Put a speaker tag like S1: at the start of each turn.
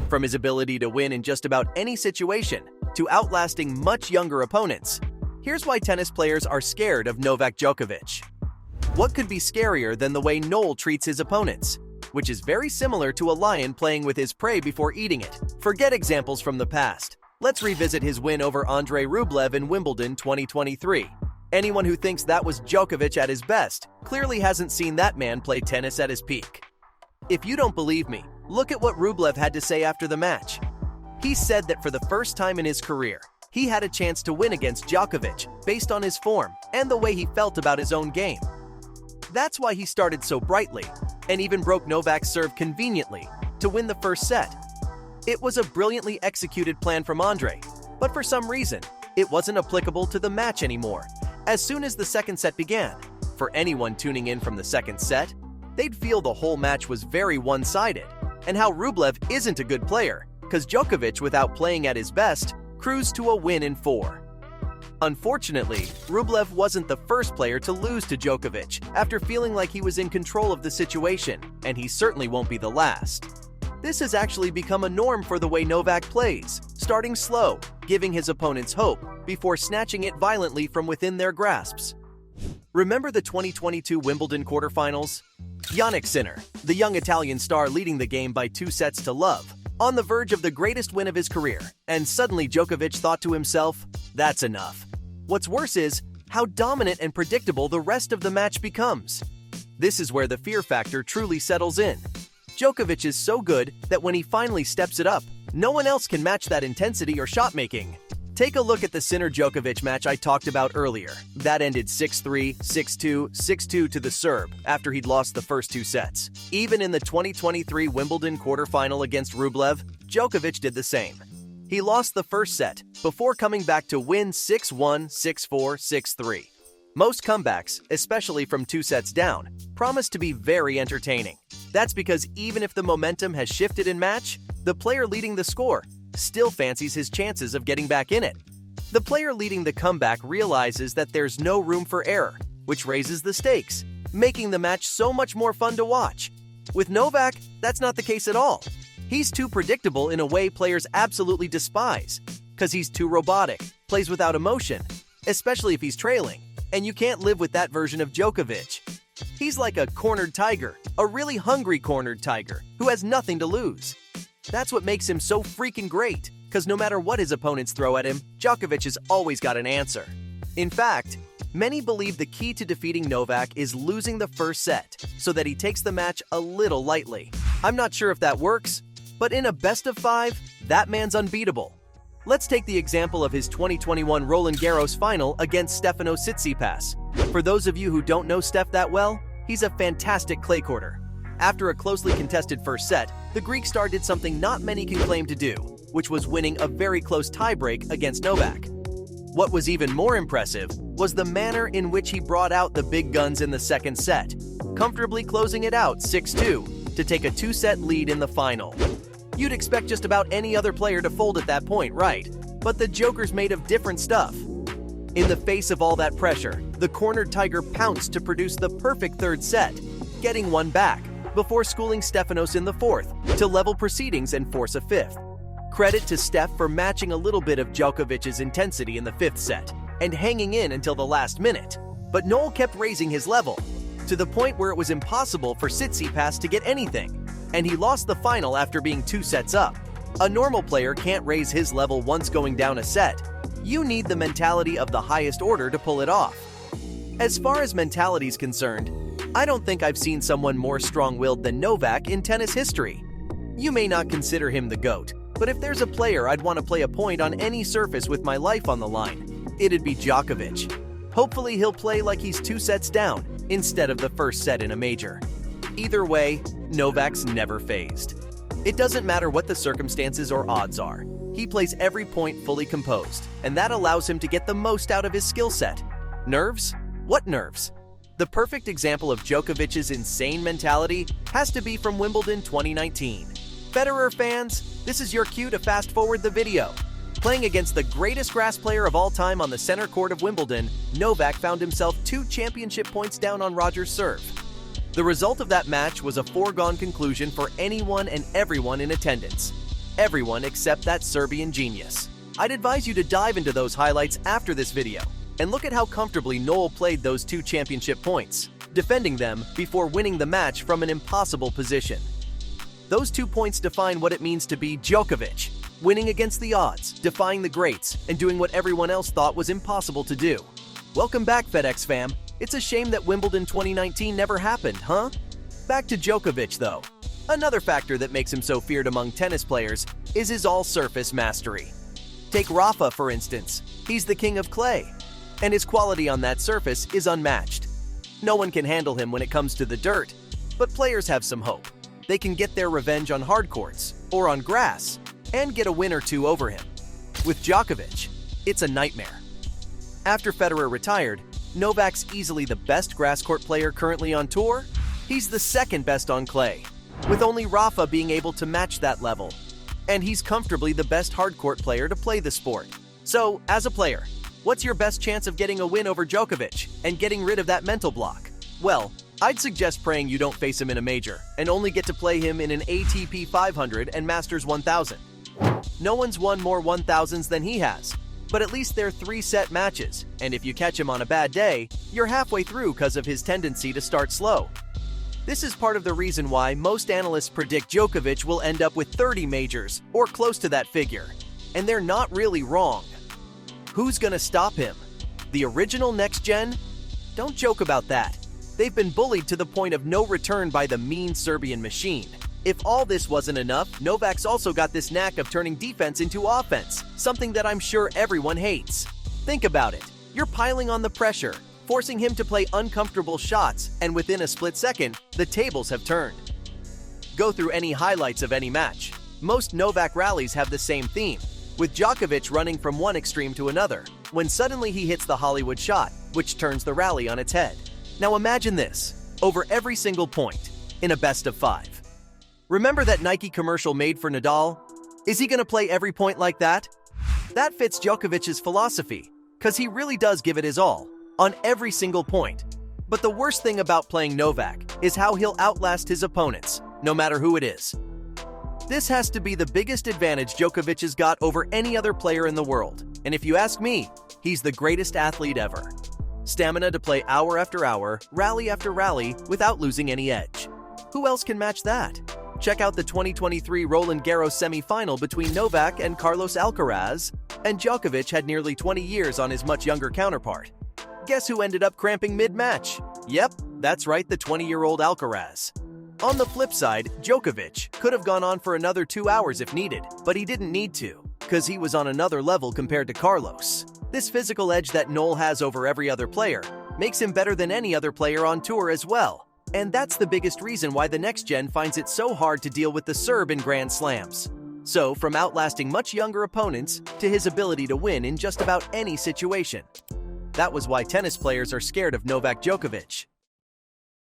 S1: From his ability to win in just about any situation to outlasting much younger opponents, here's why tennis players are scared of Novak Djokovic. What could be scarier than the way Noel treats his opponents, which is very similar to a lion playing with his prey before eating it? Forget examples from the past. Let's revisit his win over Andrei Rublev in Wimbledon 2023. Anyone who thinks that was Djokovic at his best clearly hasn't seen that man play tennis at his peak. If you don't believe me, look at what Rublev had to say after the match. He said that for the first time in his career, he had a chance to win against Djokovic based on his form and the way he felt about his own game. That's why he started so brightly and even broke Novak's serve conveniently to win the first set. It was a brilliantly executed plan from Andrei, but for some reason, it wasn't applicable to the match anymore. As soon as the second set began, for anyone tuning in from the second set, they'd feel the whole match was very one-sided, and how Rublev isn't a good player, because Djokovic, without playing at his best, cruised to a win in 4. Unfortunately, Rublev wasn't the first player to lose to Djokovic after feeling like he was in control of the situation, and he certainly won't be the last. This has actually become a norm for the way Novak plays, starting slow, giving his opponents hope, before snatching it violently from within their grasps. Remember the 2022 Wimbledon quarterfinals? Jannik Sinner, the young Italian star leading the game by 2-0, on the verge of the greatest win of his career, and suddenly Djokovic thought to himself, "That's enough." What's worse is how dominant and predictable the rest of the match becomes. This is where the fear factor truly settles in. Djokovic is so good that when he finally steps it up, no one else can match that intensity or shot making. Take a look at the Sinner-Djokovic match I talked about earlier. That ended 6-3, 6-2, 6-2 to the Serb after he'd lost the first 2 sets. Even in the 2023 Wimbledon quarterfinal against Rublev, Djokovic did the same. He lost the first set before coming back to win 6-1, 6-4, 6-3. Most comebacks, especially from 2 sets down, promise to be very entertaining. That's because even if the momentum has shifted in match, the player leading the score still fancies his chances of getting back in it. The player leading the comeback realizes that there's no room for error, which raises the stakes, making the match so much more fun to watch. With Novak, that's not the case at all. He's too predictable in a way players absolutely despise, because he's too robotic, plays without emotion, especially if he's trailing, and you can't live with that version of Djokovic. He's like a cornered tiger, a really hungry cornered tiger, who has nothing to lose. That's what makes him so freaking great, because no matter what his opponents throw at him, Djokovic has always got an answer. In fact, many believe the key to defeating Novak is losing the first set, so that he takes the match a little lightly. I'm not sure if that works, but in a best-of-5, that man's unbeatable. Let's take the example of his 2021 Roland Garros final against Stefanos Tsitsipas. For those of you who don't know Steph that well, he's a fantastic clay courter. After a closely contested first set, the Greek star did something not many can claim to do, which was winning a very close tiebreak against Novak. What was even more impressive was the manner in which he brought out the big guns in the second set, comfortably closing it out 6-2 to take a 2-set lead in the final. You'd expect just about any other player to fold at that point, right? But the Joker's made of different stuff. In the face of all that pressure, the cornered tiger pounced to produce the perfect third set, getting one back, before schooling Stefanos in the fourth to level proceedings and force a fifth. Credit to Steph for matching a little bit of Djokovic's intensity in the fifth set and hanging in until the last minute. But Noel kept raising his level, to the point where it was impossible for Tsitsipas to get anything, and he lost the final after being 2 sets up. A normal player can't raise his level once going down a set. You need the mentality of the highest order to pull it off. As far as mentality is concerned, I don't think I've seen someone more strong-willed than Novak in tennis history. You may not consider him the GOAT, but if there's a player I'd want to play a point on any surface with my life on the line, it'd be Djokovic. Hopefully he'll play like he's 2 sets down instead of the first set in a major. Either way, Novak's never fazed. It doesn't matter what the circumstances or odds are. He plays every point fully composed, and that allows him to get the most out of his skill set. Nerves? What nerves? The perfect example of Djokovic's insane mentality has to be from Wimbledon 2019. Federer fans, this is your cue to fast forward the video. Playing against the greatest grass player of all time on the center court of Wimbledon, Novak found himself 2 championship points down on Roger's serve. The result of that match was a foregone conclusion for anyone and everyone in attendance. everyone except that Serbian genius. I'd advise you to dive into those highlights after this video and look at how comfortably Noel played those 2 championship points, defending them before winning the match from an impossible position. Those 2 points define what it means to be Djokovic, winning against the odds, defying the greats, and doing what everyone else thought was impossible to do. Welcome back, FedEx fam. It's a shame that Wimbledon 2019 never happened, huh? Back to Djokovic, though. Another factor that makes him so feared among tennis players is his all-surface mastery. Take Rafa, for instance. He's the king of clay, and his quality on that surface is unmatched. No one can handle him when it comes to the dirt, but players have some hope. They can get their revenge on hard courts or on grass and get a win or 2 over him. With Djokovic, it's a nightmare. After Federer retired, Novak's easily the best grass court player currently on tour. He's the 2nd best on clay, with only Rafa being able to match that level. And he's comfortably the best hard court player to play the sport. So, as a player, what's your best chance of getting a win over Djokovic and getting rid of that mental block? Well, I'd suggest praying you don't face him in a major and only get to play him in an ATP 500 and Masters 1000. No one's won more 1000s than he has, but at least they're 3-set matches, and if you catch him on a bad day, you're halfway through because of his tendency to start slow. This is part of the reason why most analysts predict Djokovic will end up with 30 majors or close to that figure, and they're not really wrong. Who's gonna stop him? The original next gen? Don't joke about that. They've been bullied to the point of no return by the mean Serbian machine. If all this wasn't enough, Novak's also got this knack of turning defense into offense, something that I'm sure everyone hates. Think about it. You're piling on the pressure, forcing him to play uncomfortable shots, and within a split second, the tables have turned. Go through any highlights of any match. Most Novak rallies have the same theme, with Djokovic running from one extreme to another, when suddenly he hits the Hollywood shot, which turns the rally on its head. Now imagine this, over every single point, in a best of 5. Remember that Nike commercial made for Nadal? Is he going to play every point like that? That fits Djokovic's philosophy, because he really does give it his all, on every single point. But the worst thing about playing Novak is how he'll outlast his opponents, no matter who it is. This has to be the biggest advantage Djokovic has got over any other player in the world, and if you ask me, he's the greatest athlete ever. Stamina to play hour after hour, rally after rally, without losing any edge. Who else can match that? Check out the 2023 Roland Garros semi-final between Novak and Carlos Alcaraz, and Djokovic had nearly 20 years on his much younger counterpart. Guess who ended up cramping mid-match? Yep, that's right, the 20-year-old Alcaraz. On the flip side, Djokovic could have gone on for another 2 hours if needed, but he didn't need to, because he was on another level compared to Carlos. This physical edge that Noel has over every other player makes him better than any other player on tour as well. And that's the biggest reason why the next gen finds it so hard to deal with the Serb in Grand Slams. So, from outlasting much younger opponents to his ability to win in just about any situation. That was why tennis players are scared of Novak Djokovic.